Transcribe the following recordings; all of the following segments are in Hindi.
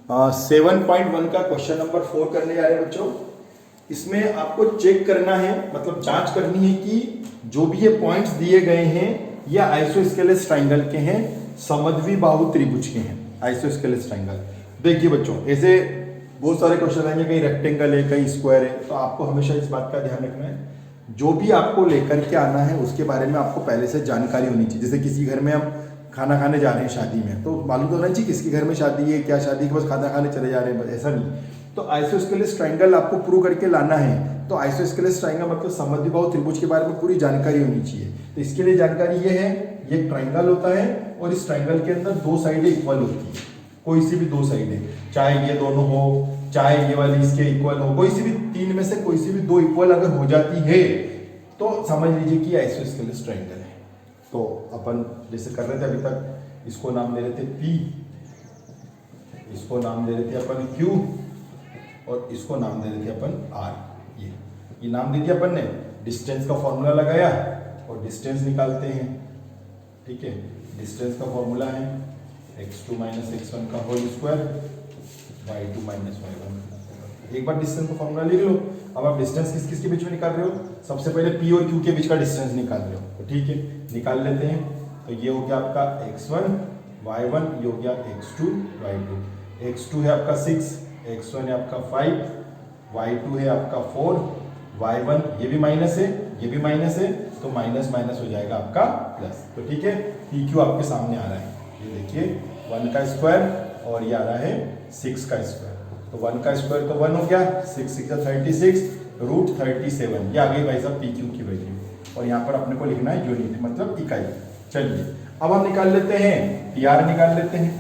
7.1 का क्वेश्चन नंबर 4 करने जा रहे हैं बच्चों। इसमें आपको चेक करना है, मतलब जांच करनी है कि जो भी ये पॉइंट्स दिए गए हैं या आइसोस्केलेस ट्राइंगल के हैं, समद्विबाहु त्रिभुज के हैं। आइसोस्केलेस ट्राइंगल देखिए बच्चों, ऐसे बहुत सारे क्वेश्चन आएंगे, कहीं रेक्टेंगल है कहीं स्क्वायर है, तो आपको हमेशा इस बात का ध्यान रखना है, जो भी आपको लेकर के आना है उसके बारे में आपको पहले से जानकारी होनी चाहिए। जैसे किसी घर में हम खाना खाने जा रहे हैं शादी में, तो मालूम तो होना चाहिए किसके घर में शादी है, क्या शादी के बस खाना खाने चले जा रहे हैं, ऐसा नहीं। तो आइसोस्केलेस ट्राइंगल आपको प्रूव करके लाना है, तो आइसोस्केलेस ट्राइंगल मतलब समद्विबाहु त्रिभुज के बारे में पूरी जानकारी होनी चाहिए। तो इसके लिए जानकारी ये है, ये एक ट्राइंगल होता है और इस ट्राइंगल के अंदर दो साइडें इक्वल होती है, कोई सी भी दो साइडें, चाहे ये दोनों हो, चाहे ये वाली इसके इक्वल हो, कोई सी भी तीन में से कोई सी भी दो इक्वल अगर हो जाती है तो समझ लीजिए कि आइसोस्केलेस ट्राइंगल है। तो अपन जैसे कर रहे थे अभी तक, इसको नाम दे रहे थे P, इसको नाम दे रहे थे अपन Q और इसको नाम दे रहे थे अपन R। ये नाम दे दिया अपन ने, डिस्टेंस का फॉर्मूला लगाया और डिस्टेंस निकालते हैं। ठीक है, डिस्टेंस का फॉर्मूला है x2 माइनस x1 का whole square y2 minus y1। एक बार डिस्टेंस का फॉर्मूला लिख लो। अब आप डिस्टेंस किस किस के बीच में निकाल रहे हो, सबसे पहले P और Q के बीच का डिस्टेंस निकाल रहे हो, तो ठीक है निकाल लेते हैं। तो ये हो गया आपका x1 y1, ये हो गया x2 y2। x2 है आपका 6, x1 है आपका 5, y2 है आपका 4, y1 ये भी माइनस है, ये भी माइनस है, तो माइनस माइनस हो जाएगा आपका प्लस। तो ठीक है, PQ आपके सामने आ रहा है, ये देखिए 1 का स्क्वायर और ये आ रहा है 6 का स्क्वायर। तो 1 का स्क्वायर तो 1 हो गया, 6 6 36 रूट 37, ये आ गई भाई साहब PQ की वैल्यू। और यहाँ पर अपने को लिखना है यूनिट, मतलब इकाई। चलिए अब हम निकाल लेते हैं PR, निकाल लेते हैं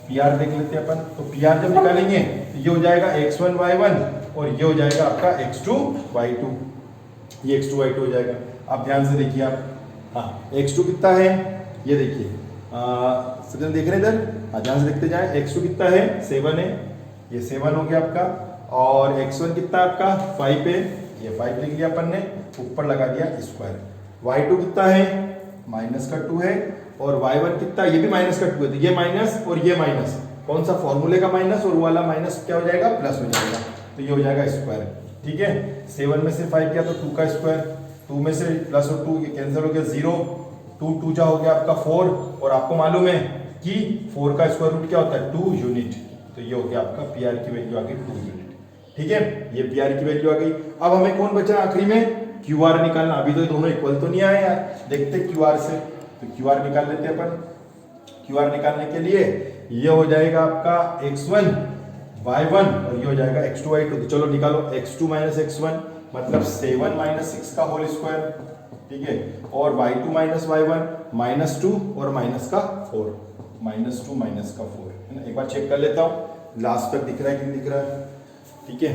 PR, देख लेते हैं अपन। तो PR जब निकालेंगे तो ये हो जाएगा x1 y1 और ये हो जाएगा आपका x2 y2, ये x2 y2 हो जाएगा। अब ध्यान से देखिए आप, हाँ x2 कितना है, ये देखिए सब देख रहे हैं इधर, हाँ ध्यान से देखते जाए। x2 कितना है, 7 है, ये 7 हो गया आपका। और x1 कितना आपका 5 है, ये 5 लिख लिया अपन ने, ऊपर लगा दिया स्क्वायर। y2 कितना है, माइनस का 2 है, और y1 कितना, ये भी माइनस का 2 है, तो ये माइनस और ये माइनस, कौन सा फॉर्मूले का माइनस और वाला माइनस क्या हो जाएगा, प्लस हो जाएगा, तो ये हो जाएगा स्क्वायर। ठीक है, 7 में से 5 किया तो 2 का स्क्वायर, 2 में से प्लस और 2 ये कैंसिल हो गया 0, 2 2 जा हो गया आपका 4, और आपको मालूम है कि 4 का स्क्वायर रूट क्या होता है, 2 यूनिट। तो ये हो गया आपका PR की वैल्यू आ गई 2 यूनिट। ठीक है, ये PR की वैल्यू आ गई। अब हमें कौन बचा आखिरी में, QR निकालना। अभी तो दोनों इक्वल तो नहीं आए यार, देखते QR से, तो QR निकाल लेते हैं अपन। QR निकालने के लिए ये हो जाएगा आपका x1 y1 और ये हो जाएगा x2 y2। तो चलो निकालो, x2 माइनस x1 मतलब 7 माइनस 6 का होल स्क्वायर, ठीक है, और y2 माइनस y1 माइनस 2 और माइनस का 4, माइनस 2 माइनस का 4 है ना। एक बार चेक कर लेता हूँ लास्ट तक दिख रहा है कि नहीं दिख रहा है। ठीक है,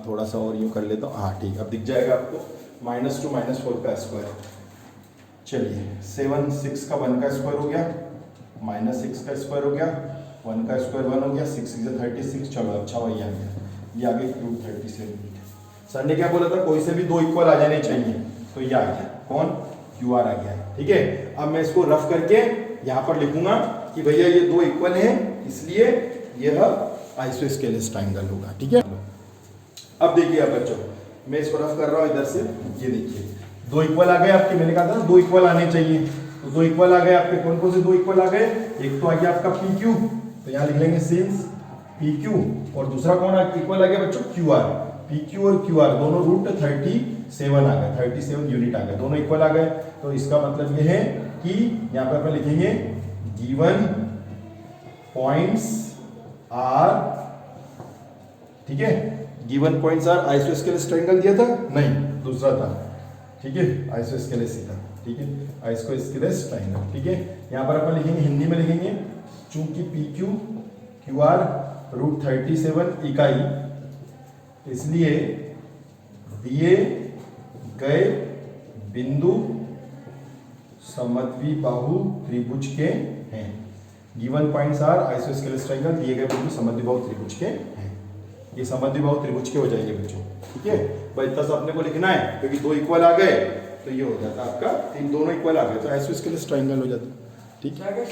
थोड़ा सा और यूँ कर लेता हूँ, हाँ ठीक, अब दिख जाएगा आपको, माइनस 2 माइनस 4 का स्क्वायर। चलिए 7 6 का 1 का स्क्वायर हो गया, माइनस 6 का स्क्वायर हो गया, 1 का स्क्वायर 1 हो गया, 6 6 36। चलो अच्छा वही आ गया, ये आ गई रूट 37। सर ने क्या बोला था, कोई से भी दो इक्वल आ जाने चाहिए, तो ये आ गया, कौन, QR आ गया। ठीक है, अब मैं इसको रफ करके यहाँ पर लिखूंगा कि भैया ये दो इक्वल है, इसलिए यह आइसोस्केलेस ट्राइंगल होगा। ठीक है, अब देखिए अब बच्चों, मैं इसको रफ कर रहा हूँ इधर से, ये देखिए दो इक्वल आ गए आपके, मैंने कहा था ना दो इक्वल आने चाहिए, तो दो इक्वल आ गए आपके। कौन कौन से दो इक्वल आ गए, एक तो आ गया आपका PQ, तो यहाँ लिख लेंगे सिंस PQ, और दूसरा कौन इक्वल आ गया बच्चों, QR। PQ और QR दोनों रूट 37 आ गए, 37 यूनिट आ गए, दोनों इक्वल आ गए। तो इसका मतलब ये है कि यहाँ पर अपन लिखेंगे गिवन पॉइंट्स आर, ठीक है, given points are isosceles triangle दिया था, नहीं दूसरा था, ठीक है, आइसोस्केलेस ही था। ठीक है, आइसोस्केलेस ट्रायंगल। ठीक है, यहाँ पर अपन लिखेंगे, हिंदी में लिखेंगे, चूंकि PQ QR रूट 37 इकाई, इसलिए दिए गए बिंदु समद्विबाहु त्रिभुज के हैं। Given points are isosceles triangle, दिए गए बिंदु समद्विबाहु त्रिभुज के हैं। ये समद्विबाहु त्रिभुज के हो जाएंगे बच्चों। ठीक है भाई, इतना सा अपने को लिखना है, क्योंकि दो इक्वल आ गए तो ये हो जाता है आपका, तीन दोनों इक्वल आ गए तो आइसोस्केलेस ट्रायंगल हो जाता है। ठीक है।